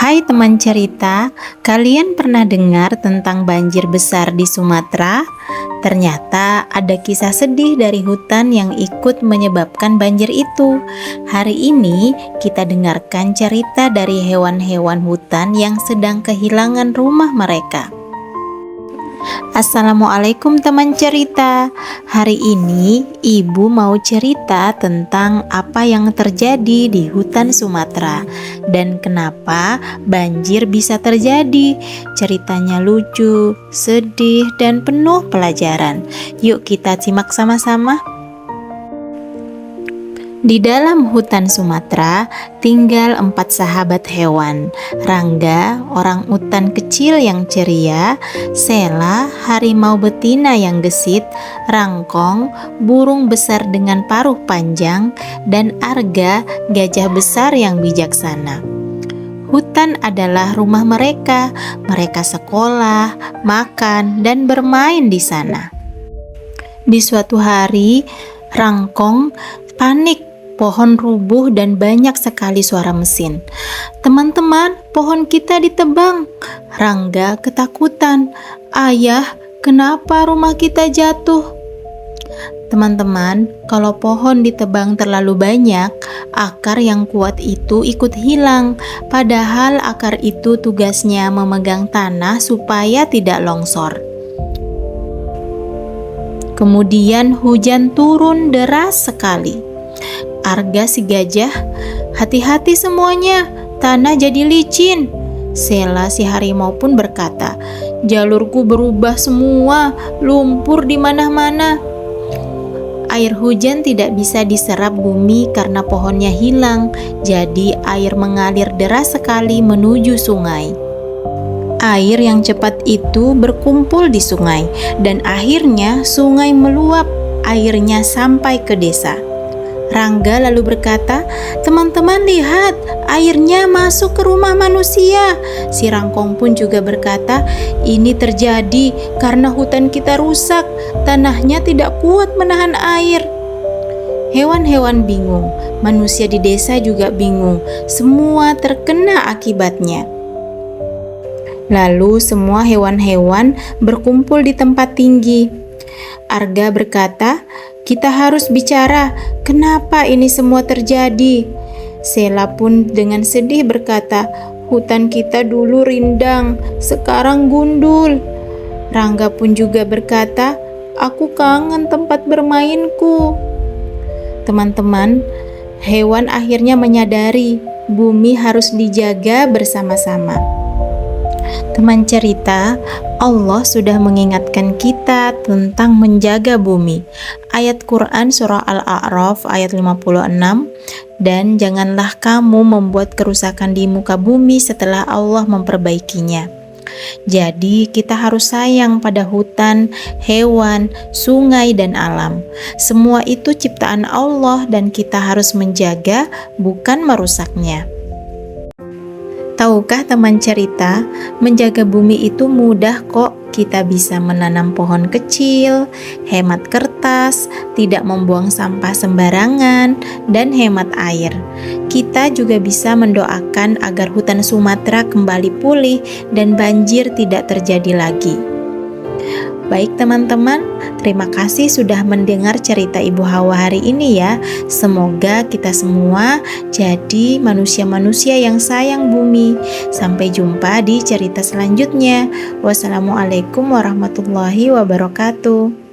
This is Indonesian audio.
Hai teman cerita, kalian pernah dengar tentang banjir besar di Sumatera? Ternyata ada kisah sedih dari hutan yang ikut menyebabkan banjir itu. Hari ini kita dengarkan cerita dari hewan-hewan hutan yang sedang kehilangan rumah mereka. Assalamualaikum teman cerita. Hari ini ibu mau cerita tentang apa yang terjadi di hutan Sumatera dan kenapa banjir bisa terjadi. Ceritanya lucu, sedih, dan penuh pelajaran. Yuk kita simak sama-sama. Di dalam hutan Sumatera tinggal 4 sahabat hewan. Rangga, orang utan kecil yang ceria, Sela, harimau betina yang gesit, Rangkong, burung besar dengan paruh panjang, dan Arga, gajah besar yang bijaksana. Hutan adalah rumah mereka. Mereka sekolah, makan, dan bermain di sana. Di suatu hari, Rangkong panik. Pohon rubuh dan banyak sekali suara mesin. Teman-teman, pohon kita ditebang. Rangga ketakutan. Ayah, kenapa rumah kita jatuh? Teman-teman, kalau pohon ditebang terlalu banyak, akar yang kuat itu ikut hilang. Padahal akar itu tugasnya memegang tanah supaya tidak longsor. Kemudian hujan turun deras sekali. Arga si gajah, hati-hati semuanya, tanah jadi licin. Sela si harimau pun berkata, jalurku berubah semua, lumpur di mana-mana. Air hujan tidak bisa diserap bumi karena pohonnya hilang, jadi air mengalir deras sekali menuju sungai. Air yang cepat itu berkumpul di sungai, dan akhirnya sungai meluap, airnya sampai ke desa. Rangga lalu berkata, teman-teman lihat, airnya masuk ke rumah manusia. Si Rangkong pun juga berkata, ini terjadi karena hutan kita rusak, tanahnya tidak kuat menahan air. Hewan-hewan bingung, manusia di desa juga bingung, semua terkena akibatnya. Lalu semua hewan-hewan berkumpul di tempat tinggi. Arga berkata, kita harus bicara, kenapa ini semua terjadi? Sela pun dengan sedih berkata, hutan kita dulu rindang, sekarang gundul. Rangga pun juga berkata, aku kangen tempat bermainku. Teman-teman, hewan akhirnya menyadari bumi harus dijaga bersama-sama. Teman cerita, Allah sudah mengingatkan kita tentang menjaga bumi. Ayat Quran surah Al-A'raf ayat 56, dan janganlah kamu membuat kerusakan di muka bumi setelah Allah memperbaikinya. Jadi kita harus sayang pada hutan, hewan, sungai, dan alam. Semua itu ciptaan Allah dan kita harus menjaga, bukan merusaknya. Tahukah teman cerita, menjaga bumi itu mudah kok. Kita bisa menanam pohon kecil, hemat kertas, tidak membuang sampah sembarangan, dan hemat air. Kita juga bisa mendoakan agar hutan Sumatera kembali pulih dan banjir tidak terjadi lagi. Baik teman-teman, terima kasih sudah mendengar cerita Ibu Hawa hari ini ya. Semoga kita semua jadi manusia-manusia yang sayang bumi. Sampai jumpa di cerita selanjutnya. Wassalamualaikum warahmatullahi wabarakatuh.